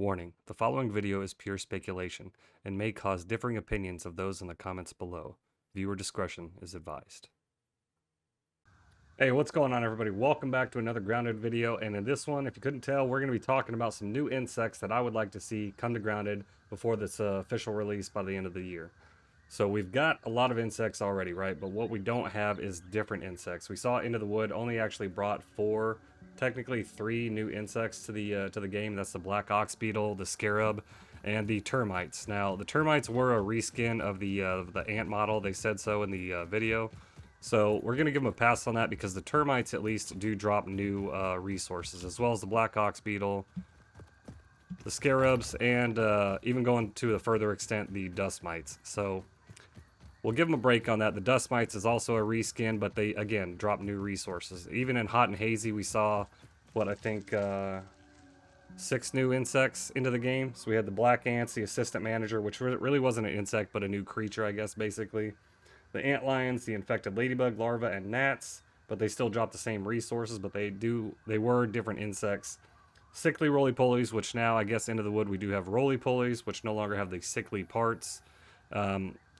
Warning, the following video is pure speculation and may cause differing opinions of those in the comments below. Viewer discretion is advised. Hey, what's going on everybody? Welcome back to another Grounded video, and in this one, if you couldn't tell, we're going to be talking about some new insects that I would like to see come to Grounded before this official release by the end of the year. So we've got a lot of insects already, right? But what we don't have is different insects. We saw Into the Wood only actually brought technically three new insects to the game. That's the black ox beetle, the scarab, and the termites. Now the termites were a reskin of the ant model. They said so in the video. So we're gonna give them a pass on that because the termites at least do drop new resources, as well as the black ox beetle, the scarabs, and even going to a further extent, the dust mites. So we'll give them a break on that. The dust mites is also a reskin, but they, again, drop new resources. Even in Hot and Hazy, we saw, what, I think, 6 new insects into the game. So we had the black ants, the assistant manager, which really wasn't an insect, but a new creature, I guess, basically. The ant lions, the infected ladybug larva, and gnats, but they still drop the same resources, but they were different insects. Sickly roly-polies, which now, I guess, Into the Wood, we do have roly-polies, which no longer have the sickly parts.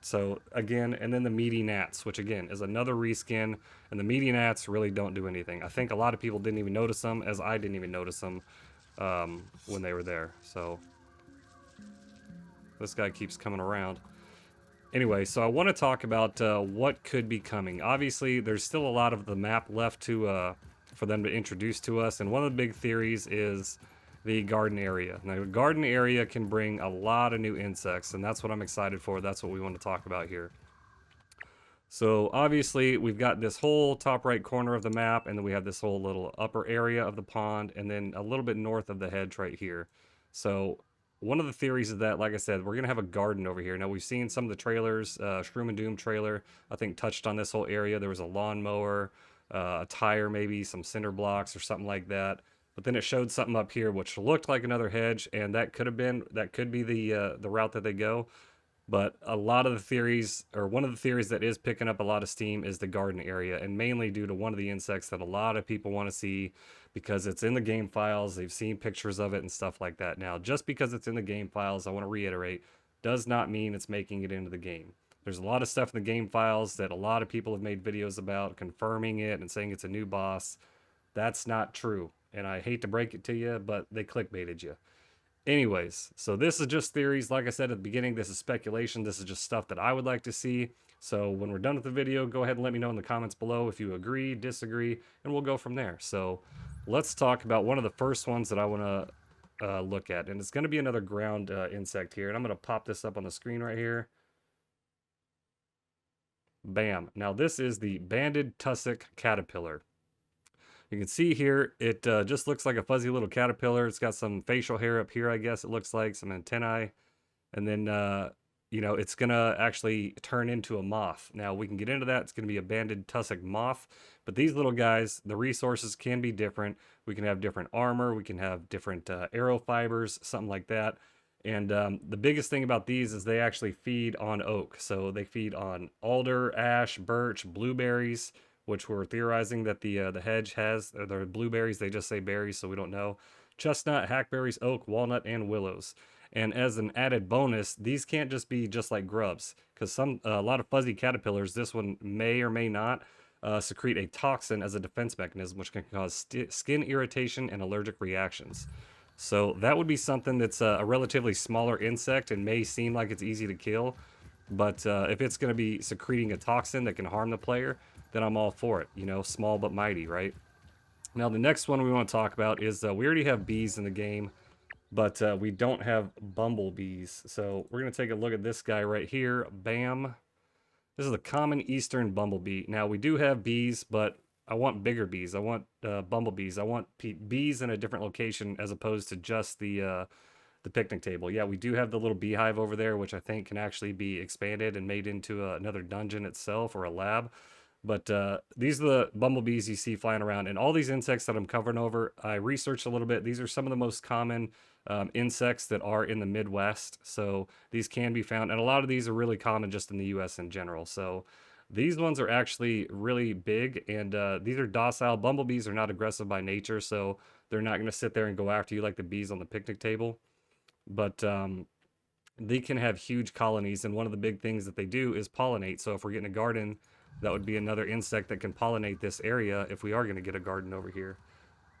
So again, and then the meaty gnats, which again is another reskin, and the meaty gnats really don't do anything. I think a lot of people didn't even notice them, as I didn't even notice them when they were there. So this guy keeps coming around. Anyway, so I want to talk about what could be coming. Obviously, there's still a lot of the map left to for them to introduce to us, and one of the big theories is the garden area. Now, the garden area can bring a lot of new insects, and that's what I'm excited for. That's what we want to talk about here. So obviously, we've got this whole top right corner of the map, and then we have this whole little upper area of the pond, and then a little bit north of the hedge right here. So one of the theories is that, like I said, we're going to have a garden over here. Now, we've seen some of the trailers. Shroom and Doom trailer, I think, touched on this whole area. There was a lawnmower, a tire maybe, some cinder blocks or something like that. But then it showed something up here which looked like another hedge, and that could be the route that they go. But a lot of the theories, or one of the theories that is picking up a lot of steam, is the garden area, and mainly due to one of the insects that a lot of people want to see because it's in the game files. They've seen pictures of it and stuff like that. Now, just because it's in the game files, I want to reiterate, does not mean it's making it into the game. There's a lot of stuff in the game files that a lot of people have made videos about, confirming it and saying it's a new boss. That's not true. And I hate to break it to you, but they clickbaited you. Anyways, so this is just theories. Like I said at the beginning, this is speculation. This is just stuff that I would like to see. So when we're done with the video, go ahead and let me know in the comments below if you agree, disagree, and we'll go from there. So let's talk about one of the first ones that I want to look at. And it's going to be another ground insect here. And I'm going to pop this up on the screen right here. Bam. Now this is the banded tussock caterpillar. You can see here, it just looks like a fuzzy little caterpillar. It's got some facial hair up here, I guess it looks like, some antennae. And then, you know, it's going to actually turn into a moth. Now, we can get into that. It's going to be a banded tussock moth. But these little guys, the resources can be different. We can have different armor. We can have different arrow fibers, something like that. And the biggest thing about these is they actually feed on oak. So they feed on alder, ash, birch, blueberries, which we're theorizing that the hedge has. They're blueberries, they just say berries, so we don't know. Chestnut, hackberries, oak, walnut, and willows. And as an added bonus, these can't just be just like grubs, because a lot of fuzzy caterpillars, this one may or may not secrete a toxin as a defense mechanism, which can cause skin irritation and allergic reactions. So that would be something that's a relatively smaller insect and may seem like it's easy to kill, but if it's going to be secreting a toxin that can harm the player, then I'm all for it. You know, small but mighty, right? Now, the next one we want to talk about is we already have bees in the game, but we don't have bumblebees. So we're going to take a look at this guy right here. Bam. This is the common eastern bumblebee. Now, we do have bees, but I want bigger bees. I want bumblebees. I want bees in a different location as opposed to just the picnic table. Yeah, we do have the little beehive over there, which I think can actually be expanded and made into another dungeon itself or a lab. But these are the bumblebees you see flying around. And all these insects that I'm covering over, I researched a little bit. These are some of the most common insects that are in the Midwest. So these can be found. And a lot of these are really common just in the US in general. So these ones are actually really big. And these are docile. Bumblebees are not aggressive by nature. So they're not going to sit there and go after you like the bees on the picnic table. but they can have huge colonies, and one of the big things that they do is pollinate. So if we're getting a garden, that would be another insect that can pollinate this area if we are going to get a garden over here.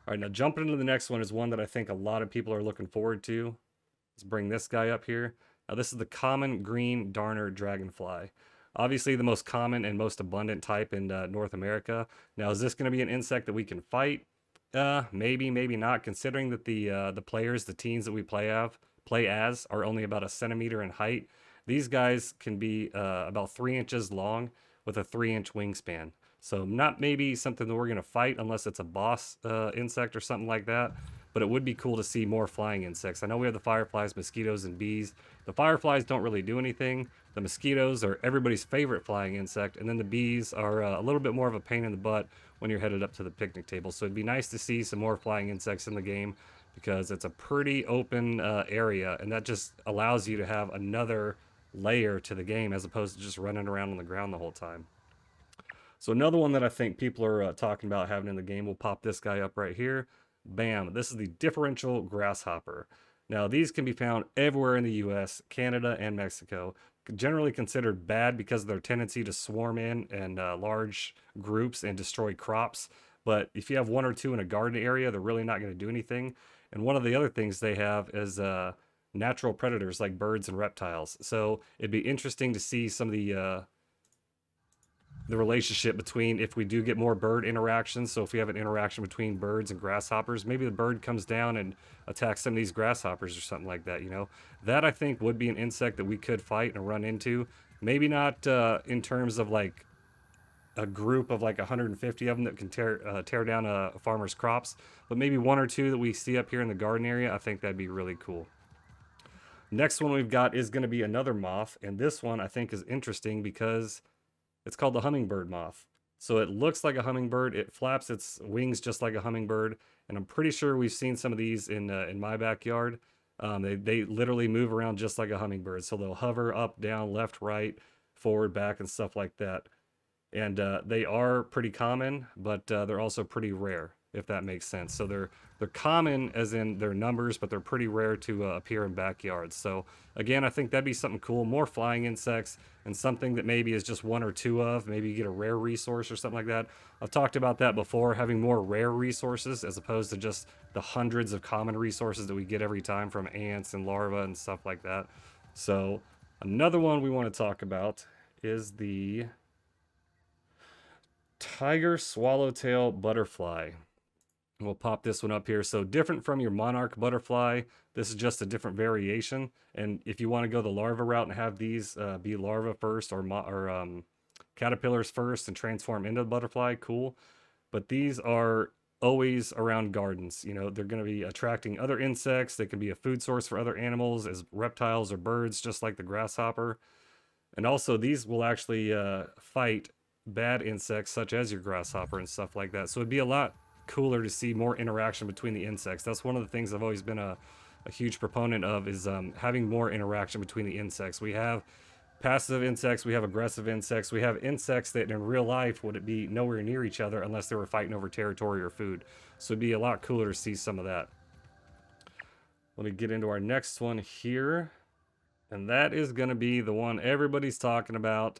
All right, now jumping into the next one is one that I think a lot of people are looking forward to. Let's bring this guy up here. Now this is the common green darner dragonfly. Obviously the most common and most abundant type in North America. Now is this going to be an insect that we can fight? Maybe, maybe not, considering that the players, the teams that we play as are only about a centimeter in height. These guys can be about 3 inches long with a 3-inch wingspan. So not maybe something that we're going to fight unless it's a boss insect or something like that. But it would be cool to see more flying insects. I know we have the fireflies, mosquitoes, and bees. The fireflies don't really do anything. The mosquitoes are everybody's favorite flying insect. And then the bees are a little bit more of a pain in the butt when you're headed up to the picnic table. So it'd be nice to see some more flying insects in the game because it's a pretty open area. And that just allows you to have another layer to the game as opposed to just running around on the ground the whole time. So another one that I think people are talking about having in the game, we'll pop this guy up right here. Bam, this is the Differential Grasshopper. Now these can be found everywhere in the US, Canada, and Mexico. Generally considered bad because of their tendency to swarm in large groups and destroy crops. But if you have one or two in a garden area, they're really not going to do anything. And one of the other things they have is natural predators like birds and reptiles. So it'd be interesting to see some of the relationship between if we do get more bird interactions. So if we have an interaction between birds and grasshoppers, maybe the bird comes down and attacks some of these grasshoppers or something like that, you know. That I think would be an insect that we could fight and run into. Maybe not in terms of like a group of like 150 of them that can tear down a farmer's crops, but maybe one or two that we see up here in the garden area. I think that'd be really cool. Next one we've got is going to be another moth, and this one I think is interesting because it's called the Hummingbird Moth. So it looks like a hummingbird. It flaps its wings just like a hummingbird. And I'm pretty sure we've seen some of these in my backyard. They literally move around just like a hummingbird. So they'll hover up, down, left, right, forward, back, and stuff like that. And they are pretty common, but they're also pretty rare, if that makes sense. So they're common as in their numbers, but they're pretty rare to appear in backyards. So again, I think that'd be something cool. More flying insects and something that maybe is just one or two of. Maybe you get a rare resource or something like that. I've talked about that before, having more rare resources as opposed to just the hundreds of common resources that we get every time from ants and larvae and stuff like that. So another one we want to talk about is the tiger swallowtail butterfly. We'll pop this one up here. So different from your monarch butterfly, this is just a different variation. And if you want to go the larva route and have these be larva first or caterpillars first and transform into the butterfly, cool. But these are always around gardens. You know, they're going to be attracting other insects. They can be a food source for other animals as reptiles or birds, just like the grasshopper. And also these will actually fight bad insects such as your grasshopper and stuff like that. So it'd be a lot cooler to see more interaction between the insects. That's one of the things I've always been a huge proponent of is having more interaction between the insects. We have passive insects, we have aggressive insects, we have insects that in real life would be nowhere near each other unless they were fighting over territory or food. So it'd be a lot cooler to see some of that. Let me get into our next one here. And that is going to be the one everybody's talking about,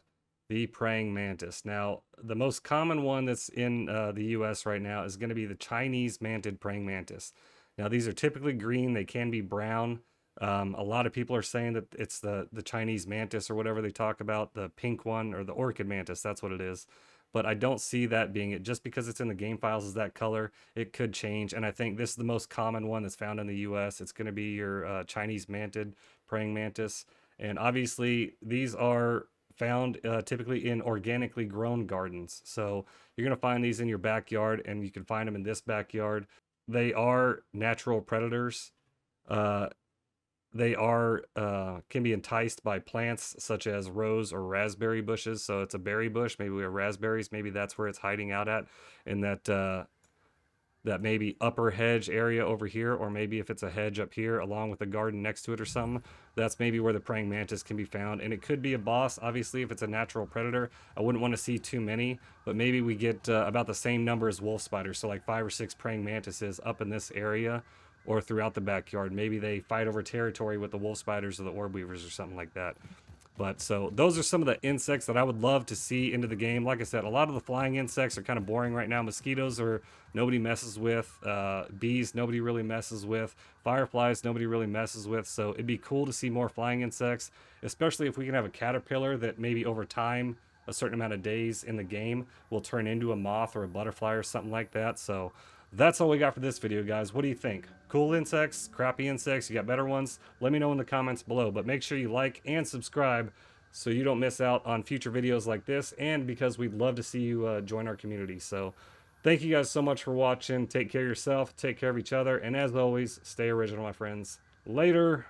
the praying mantis. Now, the most common one that's in the US right now is going to be the Chinese mantid praying mantis. Now, these are typically green. They can be brown. A lot of people are saying that it's the Chinese mantis or whatever they talk about, the pink one or the orchid mantis. That's what it is. But I don't see that being it. Just because it's in the game files as that color, it could change. And I think this is the most common one that's found in the US. It's going to be your Chinese mantid praying mantis. And obviously, these are found typically in organically grown gardens. So you're going to find these in your backyard, and you can find them in this backyard. They are natural predators. They are can be enticed by plants such as rose or raspberry bushes. So it's a berry bush. Maybe we have raspberries. Maybe that's where it's hiding out at, in that maybe upper hedge area over here, or maybe if it's a hedge up here along with a garden next to it or something, that's maybe where the praying mantis can be found. And it could be a boss, obviously, if it's a natural predator. I wouldn't want to see too many, but maybe we get about the same number as wolf spiders, so like 5 or 6 praying mantises up in this area or throughout the backyard. Maybe they fight over territory with the wolf spiders or the orb weavers or something like that. But so those are some of the insects that I would love to see into the game. Like I said, a lot of the flying insects are kind of boring right now. Mosquitoes are nobody messes with. Bees, nobody really messes with. Fireflies, nobody really messes with. So it'd be cool to see more flying insects, especially if we can have a caterpillar that maybe over time, a certain amount of days in the game, will turn into a moth or a butterfly or something like that. So that's all we got for this video, guys. What do you think? Cool insects, crappy insects, you got better ones? Let me know in the comments below, but make sure you like and subscribe so you don't miss out on future videos like this, and because we'd love to see you join our community. So thank you guys so much for watching. Take care of yourself, take care of each other, and as always, stay original, my friends. Later.